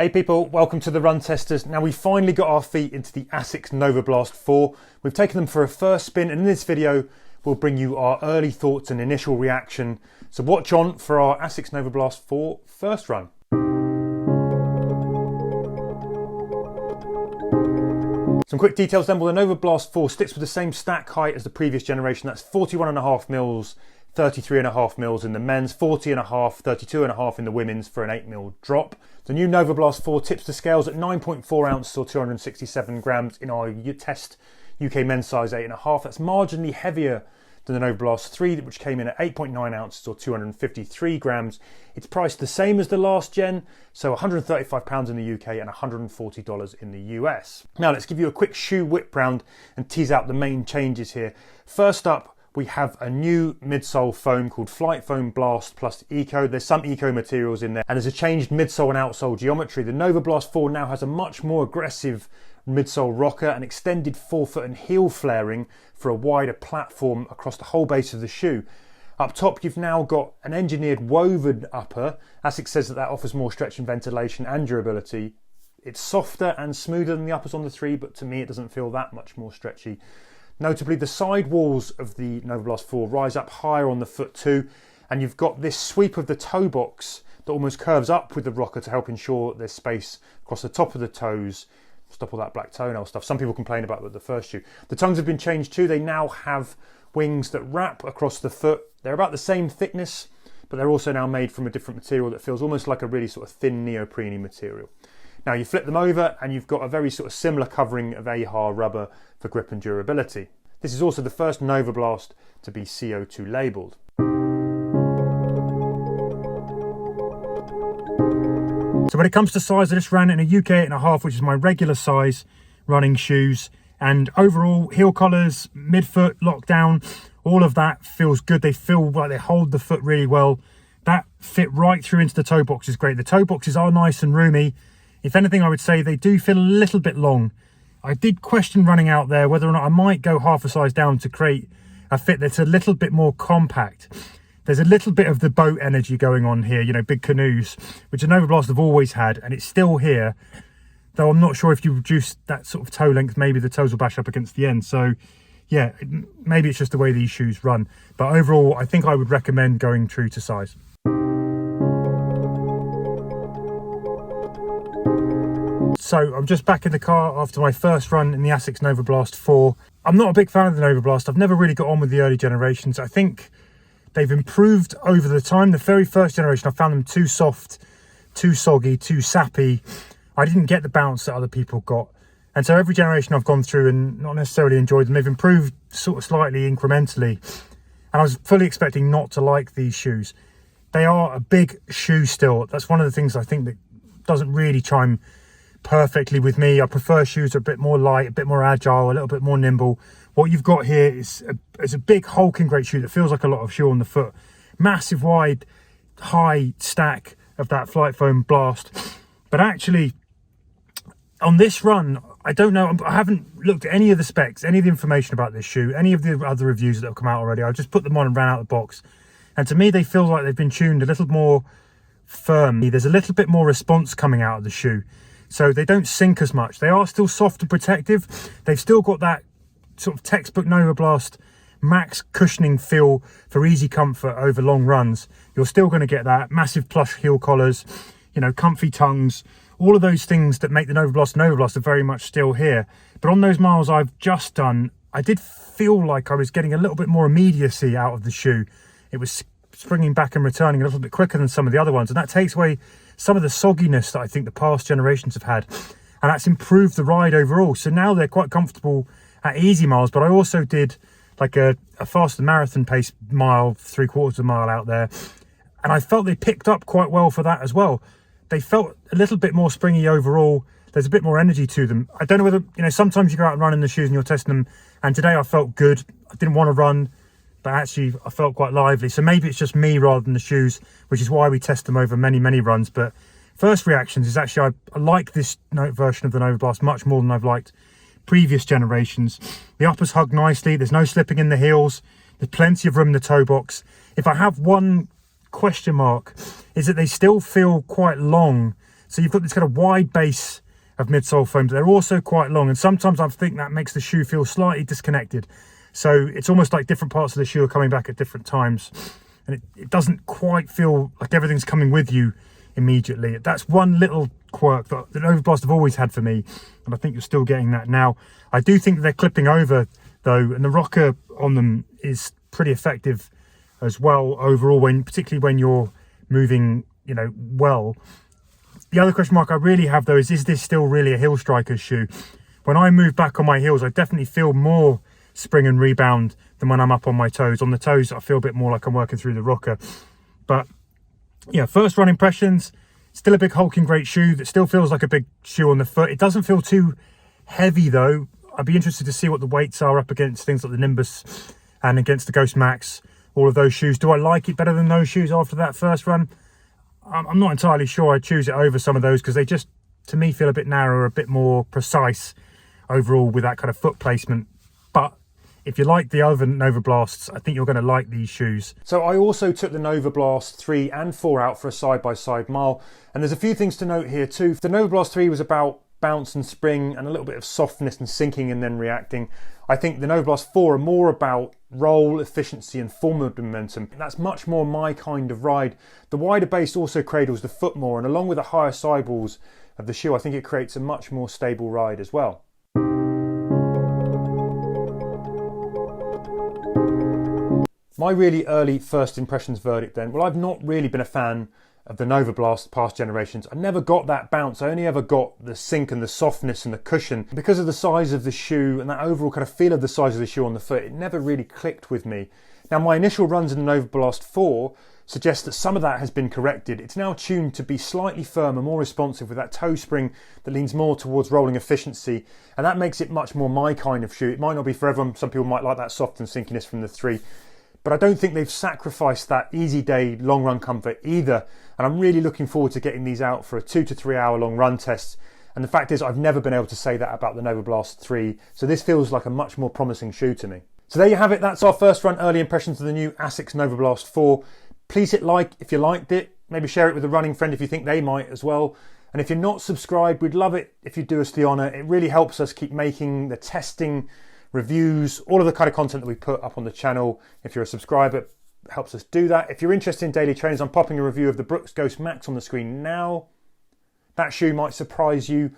Hey people, welcome to the Run Testers. Now we finally got our feet into the ASICS Novablast 4. We've taken them for a first spin, and in this video we'll bring you our early thoughts and initial reaction. So watch on for our ASICS Novablast 4 first run. Some quick details then. Well, the Novablast 4 sticks with the same stack height as the previous generation. That's 41.5 mils, 33.5 mils in the men's, 40.5, 32.5 in the women's for an 8 mil drop. The new Novablast 4 tips the scales at 9.4 ounces or 267 grams in our test UK men's size 8.5. That's marginally heavier than the Novablast 3, which came in at 8.9 ounces or 253 grams. It's priced the same as the last gen, so £135 in the UK and $140 in the US. Now let's give you a quick shoe whip round and tease out the main changes here. First up, we have a new midsole foam called Flight Foam Blast Plus Eco. There's some eco materials in there, and there's a changed midsole and outsole geometry. The Novablast 4 now has a much more aggressive midsole rocker and extended forefoot and heel flaring for a wider platform across the whole base of the shoe. Up top, you've now got an engineered woven upper. ASICS says that offers more stretch and ventilation and durability. It's softer and smoother than the uppers on the 3, but to me it doesn't feel that much more stretchy. Notably, the side walls of the Novablast 4 rise up higher on the foot too, and you've got this sweep of the toe box that almost curves up with the rocker to help ensure there's space across the top of the toes. Stop all that black toenail stuff. Some people complain about with the first shoe. The tongues have been changed too. They now have wings that wrap across the foot. They're about the same thickness, but they're also now made from a different material that feels almost like a really sort of thin neoprene material. Now you flip them over and you've got a very sort of similar covering of AHA rubber for grip and durability. This is also the first Novablast to be CO2 labelled. So when it comes to size, I just ran in a UK 8.5, which is my regular size running shoes. And overall, heel collars, midfoot, lockdown, all of that feels good. They feel like they hold the foot really well. That fit right through into the toe box is great. The toe boxes are nice and roomy. If anything, I would say they do feel a little bit long. I did question running out there whether or not I might go half a size down to create a fit that's a little bit more compact. There's a little bit of the boat energy going on here, you know, big canoes, which the Novablast have always had, and it's still here. Though I'm not sure if you reduce that sort of toe length, maybe the toes will bash up against the end. So yeah, maybe it's just the way these shoes run. But overall, I think I would recommend going true to size. So I'm just back in the car after my first run in the ASICS Novablast 4. I'm not a big fan of the Novablast. I've never really got on with the early generations. I think they've improved over the time. The very first generation, I found them too soft, too soggy, too sappy. I didn't get the bounce that other people got. And so every generation I've gone through and not necessarily enjoyed them. They've improved sort of slightly incrementally. And I was fully expecting not to like these shoes. They are a big shoe still. That's one of the things I think that doesn't really chime perfectly with me. I prefer shoes that are a bit more light, a bit more agile, a little bit more nimble. What you've got here is a big hulking great shoe that feels like a lot of shoe on the foot. Massive wide high stack of that Flight Foam Blast. But actually on this run, I don't know, I haven't looked at any of the specs, any of the information about this shoe, any of the other reviews that have come out already. I just put them on and ran out of the box, and to me they feel like they've been tuned a little more firm. There's a little bit more response coming out of the shoe, so they don't sink as much. They are still soft and protective. They've still got that sort of textbook Novablast max cushioning feel for easy comfort over long runs. You're still going to get that massive plush heel collars, you know, comfy tongues, all of those things that make the Novablast are very much still here. But on those miles I've just done, I did feel like I was getting a little bit more immediacy out of the shoe. It was springing back and returning a little bit quicker than some of the other ones, and that takes away some of the sogginess that I think the past generations have had, and that's improved the ride overall. So now they're quite comfortable at easy miles, but I also did like a faster marathon pace mile, 3/4 of a mile out there, and I felt they picked up quite well for that as well. They felt a little bit more springy overall. There's a bit more energy to them. I don't know whether, you know, sometimes you go out and run in the shoes and you're testing them, and today I felt good. I didn't want to run, but actually I felt quite lively. So maybe it's just me rather than the shoes, which is why we test them over many runs. But first reactions is actually I like this version of the Novablast much more than I've liked previous generations. The uppers hug nicely. There's no slipping in the heels. There's plenty of room in the toe box. If I have one question mark, is that they still feel quite long. So you've got this kind of wide base of midsole foam, but they're also quite long. And sometimes I think that makes the shoe feel slightly disconnected. So it's almost like different parts of the shoe are coming back at different times. And it doesn't quite feel like everything's coming with you immediately. That's one little quirk that the Novablast have always had for me. And I think you're still getting that now. I do think they're clipping over though. And the rocker on them is pretty effective as well overall, particularly when you're moving, you know, well. The other question mark I really have though is this still really a heel striker's shoe? When I move back on my heels, I definitely feel more spring and rebound than when I'm up on my toes. On the toes, I feel a bit more like I'm working through the rocker. But yeah, first run impressions, still a big hulking great shoe that still feels like a big shoe on the foot. It doesn't feel too heavy though. I'd be interested to see what the weights are up against things like the Nimbus and against the Ghost Max, all of those shoes. Do I like it better than those shoes after that first run? I'm not entirely sure I'd choose it over some of those because they just, to me, feel a bit narrower, a bit more precise overall with that kind of foot placement. But if you like the other Novablasts, I think you're going to like these shoes. So I also took the Novablast 3 and 4 out for a side-by-side mile. And there's a few things to note here too. The Novablast 3 was about bounce and spring and a little bit of softness and sinking and then reacting. I think the Novablast 4 are more about roll, efficiency and forward momentum. That's much more my kind of ride. The wider base also cradles the foot more, and along with the higher sidewalls of the shoe, I think it creates a much more stable ride as well. My really early first impressions verdict then, well, I've not really been a fan of the Novablast past generations. I never got that bounce. I only ever got the sink and the softness and the cushion. Because of the size of the shoe and that overall kind of feel of the size of the shoe on the foot, it never really clicked with me. Now my initial runs in the Novablast 4 suggest that some of that has been corrected. It's now tuned to be slightly firmer, more responsive with that toe spring that leans more towards rolling efficiency, and that makes it much more my kind of shoe. It might not be for everyone. Some people might like that soft and sinkiness from the 3. But I don't think they've sacrificed that easy day long run comfort either. And I'm really looking forward to getting these out for a 2 to 3 hour long run test. And the fact is, I've never been able to say that about the Novablast 3. So this feels like a much more promising shoe to me. So there you have it. That's our first run early impressions of the new ASICS Novablast 4. Please hit like if you liked it. Maybe share it with a running friend if you think they might as well. And if you're not subscribed, we'd love it if you do us the honour. It really helps us keep making the testing, reviews, all of the kind of content that we put up on the channel. If you're a subscriber, it helps us do that. If you're interested in daily trainers, I'm popping a review of the Brooks Ghost Max on the screen now. That shoe might surprise you and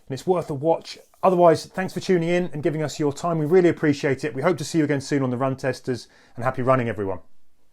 it's worth a watch. Otherwise, thanks for tuning in and giving us your time. We really appreciate it. We hope to see you again soon on the Run Testers, and happy running everyone.